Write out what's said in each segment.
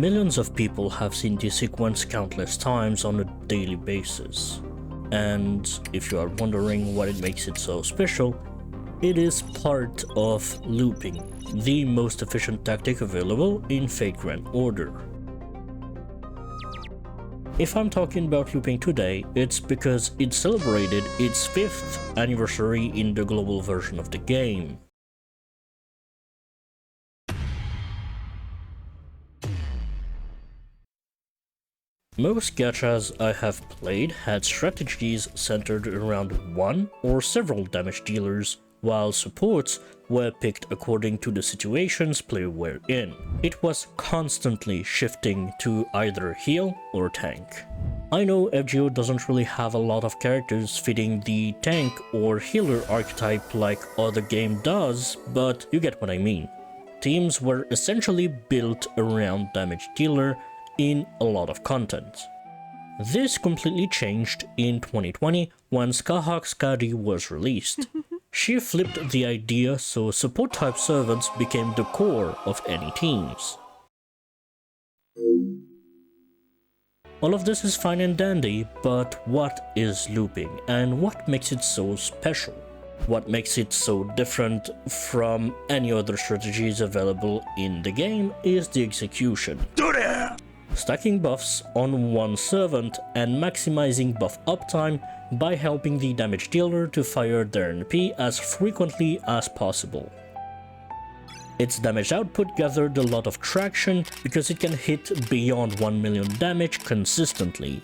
millions of people have seen this sequence countless times on a daily basis. And if you are wondering what it makes it so special, it is part of looping, the most efficient tactic available in Fate Grand Order. If I'm talking about looping today, it's because it celebrated its 5th anniversary in the global version of the game. Most gachas I have played had strategies centered around one or several damage dealers, while supports were picked according to the situations players were in. It was constantly shifting to either heal or tank. I know FGO doesn't really have a lot of characters fitting the tank or healer archetype like other game does, but you get what I mean. Teams were essentially built around damage dealer in a lot of content. This completely changed in 2020 when Skahak Skadi was released. She flipped the idea so support type servants became the core of any teams. All of this is fine and dandy, but what is looping and what makes it so special? What makes it so different from any other strategies available in the game is the execution. Stacking buffs on one servant and maximizing buff uptime by helping the damage dealer to fire their NP as frequently as possible. Its damage output gathered a lot of traction because it can hit beyond 1 million damage consistently.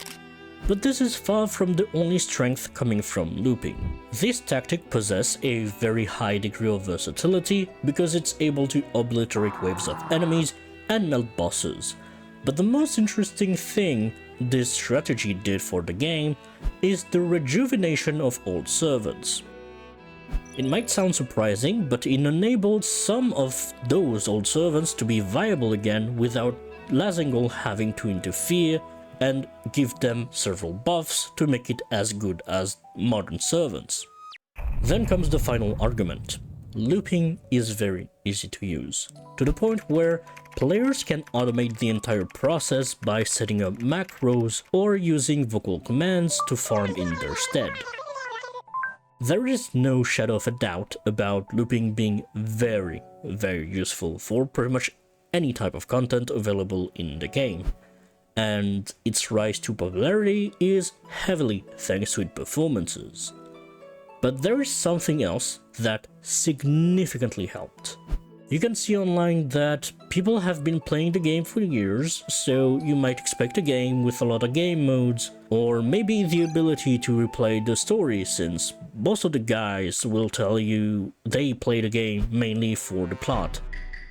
But this is far from the only strength coming from looping. This tactic possesses a very high degree of versatility because it's able to obliterate waves of enemies and melt bosses. But the most interesting thing this strategy did for the game is the rejuvenation of old servants. It might sound surprising, but it enabled some of those old servants to be viable again without Lazengol having to interfere and give them several buffs to make it as good as modern servants. Then comes the final argument. Looping is very easy to use, to the point where players can automate the entire process by setting up macros or using vocal commands to farm in their stead. There is no shadow of a doubt about looping being very useful for pretty much any type of content available in the game, and its rise to popularity is heavily thanks to its performances. But there is something else that significantly helped. You can see online that people have been playing the game for years, so you might expect a game with a lot of game modes, or maybe the ability to replay the story, since most of the guys will tell you they play the game mainly for the plot.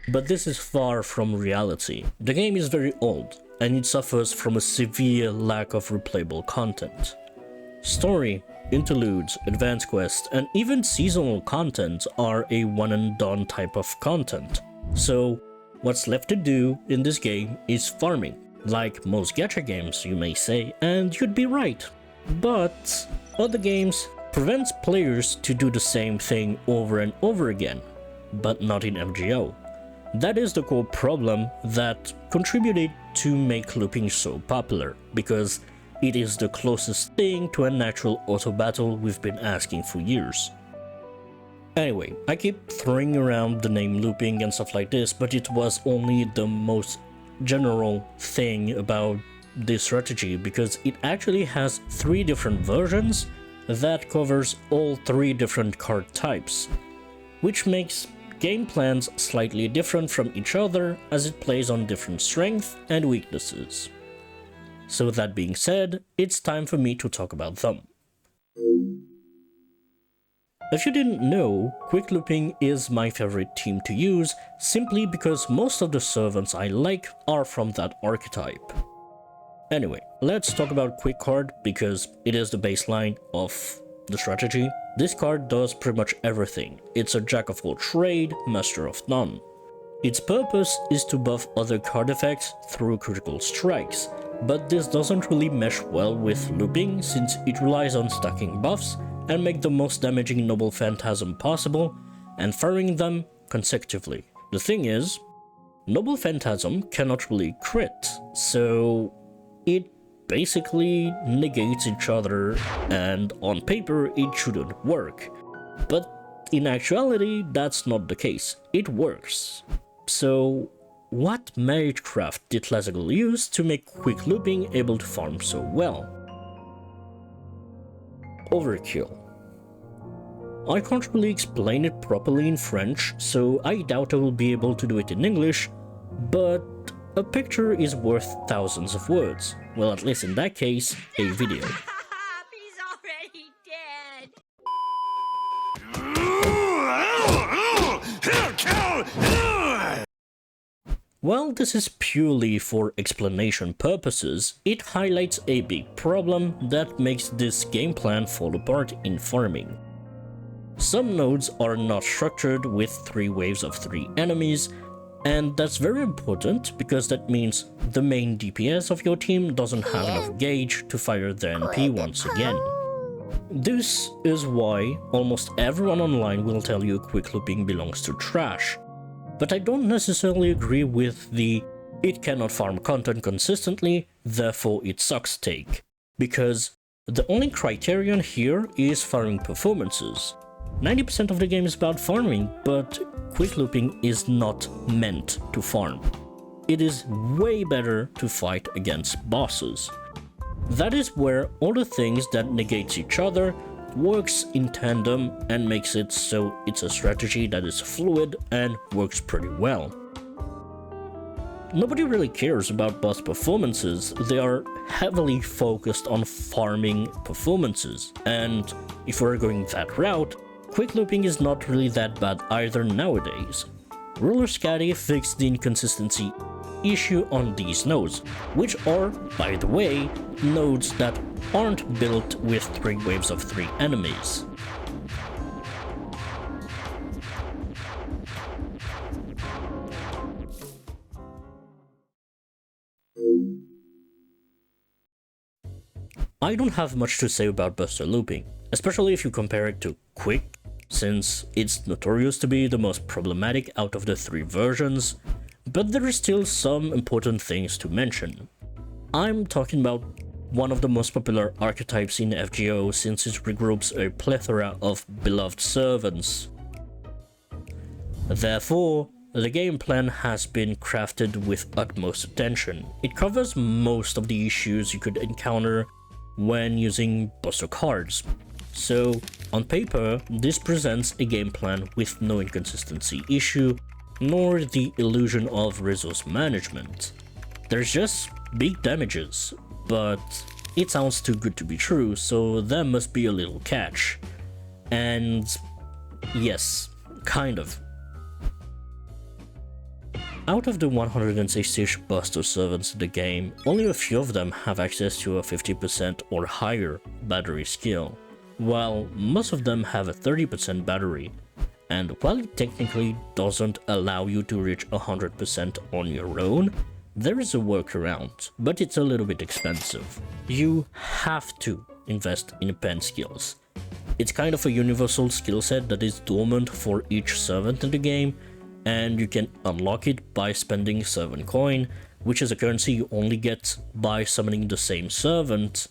But this is far from reality. The game is very old, and it suffers from a severe lack of replayable content. Story, interludes, advanced quests, and even seasonal content are a one-and-done type of content. So, what's left to do in this game is farming. Like most gacha games, you may say, and you'd be right. But other games prevents players to do the same thing over and over again, but not in MGO. That is the core problem that contributed to make looping so popular, because it is the closest thing to a natural auto battle we've been asking for years. Anyway, I keep throwing around the name looping and stuff like this, but it was only the most general thing about this strategy because it actually has 3 different versions that covers all 3 different card types, which makes game plans slightly different from each other as it plays on different strengths and weaknesses. So that being said, it's time for me to talk about them. If you didn't know, quick looping is my favorite team to use simply because most of the servants I like are from that archetype. Anyway, let's talk about quick card because it is the baseline of the strategy. This card does pretty much everything. It's a jack of all trade, master of none. Its purpose is to buff other card effects through critical strikes, but this doesn't really mesh well with looping since it relies on stacking buffs and make the most damaging Noble Phantasm possible and firing them consecutively. The thing is, Noble Phantasm cannot really crit, so it basically negates each other, and on paper it shouldn't work. But in actuality, that's not the case. It works. So what magecraft did Lazagal use to make quick looping able to farm so well? Overkill. I can't really explain it properly in French, so I doubt I will be able to do it in English, but a picture is worth thousands of words. Well, at least in that case, a video. He's already dead. While this is purely for explanation purposes, it highlights a big problem that makes this game plan fall apart in farming. Some nodes are not structured with 3 waves of 3 enemies, and that's very important because that means the main DPS of your team doesn't have enough gauge to fire their NP once again. This is why almost everyone online will tell you quick looping belongs to trash. But I don't necessarily agree with the "it cannot farm content consistently, therefore it sucks" take, because the only criterion here is farming performances. 90% of the game is about farming, but quick looping is not meant to farm. It is way better to fight against bosses. That is where all the things that negates each other works in tandem and makes it so it's a strategy that is fluid and works pretty well. Nobody really cares about boss performances, they are heavily focused on farming performances, and if we're going that route, quick looping is not really that bad either nowadays. Ruler Scatty fixed the inconsistency issue on these nodes, which are, by the way, nodes that aren't built with 3 waves of 3 enemies. I don't have much to say about Buster looping, especially if you compare it to Quick, since it's notorious to be the most problematic out of the 3 versions, but there are still some important things to mention. I'm talking about one of the most popular archetypes in FGO since it regroups a plethora of beloved servants. Therefore, the game plan has been crafted with utmost attention. It covers most of the issues you could encounter when using Buster cards. So, on paper, this presents a game plan with no inconsistency issue, nor the illusion of resource management. There's just big damages, but it sounds too good to be true, so there must be a little catch. And yes, kind of. Out of the 160-ish Buster servants in the game, only a few of them have access to a 50% or higher battery skill, while most of them have a 30% battery. And while it technically doesn't allow you to reach 100% on your own, there is a workaround, but it's a little bit expensive. You have to invest in pen skills. It's kind of a universal skill set that is dormant for each servant in the game, and you can unlock it by spending servant coin, which is a currency you only get by summoning the same servant.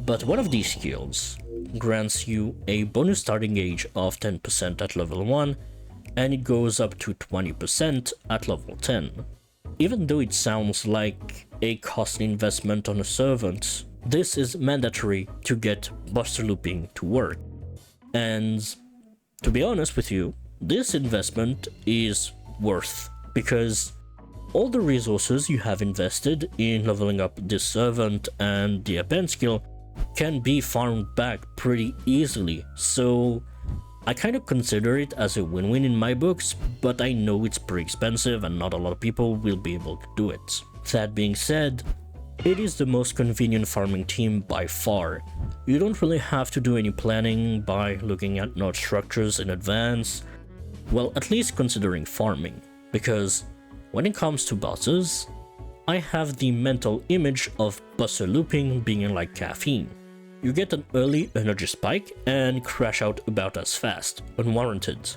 But one of these skills grants you a bonus starting gauge of 10% at level 1, and it goes up to 20% at level 10. Even though it sounds like a costly investment on a servant, this is mandatory to get Buster looping to work. And to be honest with you, this investment is worth, because all the resources you have invested in leveling up this servant and the append skill can be farmed back pretty easily, so I kind of consider it as a win-win in my books, but I know it's pretty expensive and not a lot of people will be able to do it. That being said, it is the most convenient farming team by far. You don't really have to do any planning by looking at node structures in advance, well, at least considering farming, because when it comes to bosses, I have the mental image of Buster looping being like caffeine. You get an early energy spike and crash out about as fast, unwarranted.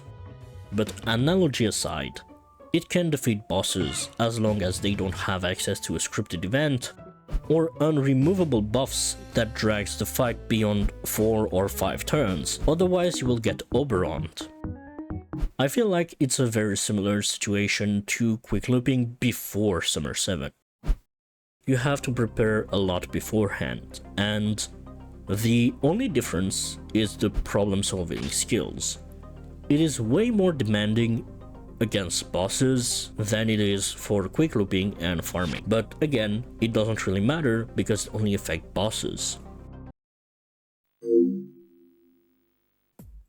But analogy aside, It can defeat bosses as long as they don't have access to a scripted event, or unremovable buffs that drags the fight beyond 4 or 5 turns, otherwise you will get Oberoned. I feel like it's a very similar situation to quick looping before Summer 7. You have to prepare a lot beforehand, and the only difference is the problem solving skills. It is way more demanding against bosses than it is for quick looping and farming, but again, it doesn't really matter because it only affects bosses.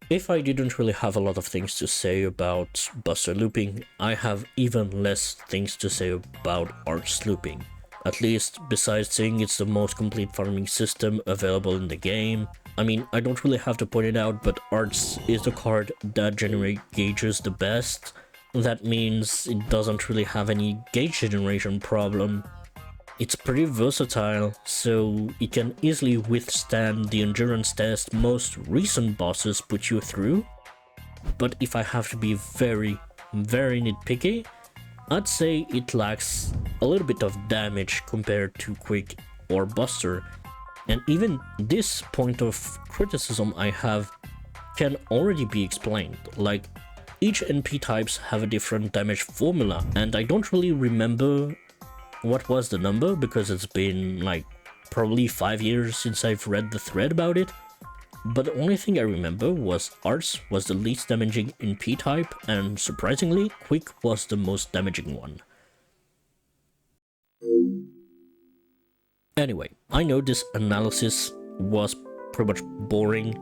If I didn't really have a lot of things to say about buster looping, I have even less things to say about arts looping. At least, besides saying it's the most complete farming system available in the game. I mean, I don't really have to point it out, but arts is the card that generates gauges the best. That means it doesn't really have any gauge generation problem. It's pretty versatile, so it can easily withstand the endurance test most recent bosses put you through. But if I have to be very nitpicky, I'd say it lacks a little bit of damage compared to quick or buster. And even this point of criticism I have can already be explained. Like, each NP types have a different damage formula, and I don't really remember what was the number because it's been like probably 5 years since I've read the thread about it. But the only thing I remember was arts was the least damaging NP type, and surprisingly, quick was the most damaging one. Anyway, I know this analysis was pretty much boring,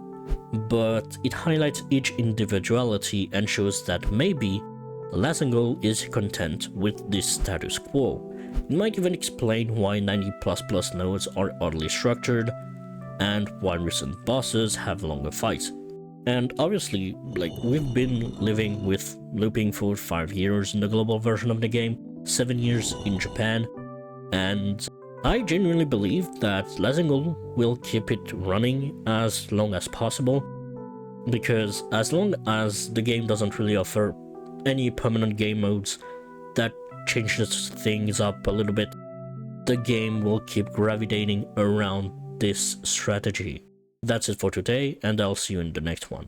but it highlights each individuality and shows that maybe Lazangol is content with this status quo. It might even explain why 90++ nodes are oddly structured, and why recent bosses have longer fights. And obviously, like, we've been living with looping for 5 years in the global version of the game, 7 years in Japan, and I genuinely believe that Lazangol will keep it running as long as possible, because as long as the game doesn't really offer any permanent game modes that changes things up a little bit, the game will keep gravitating around this strategy. That's it for today, and I'll see you in the next one.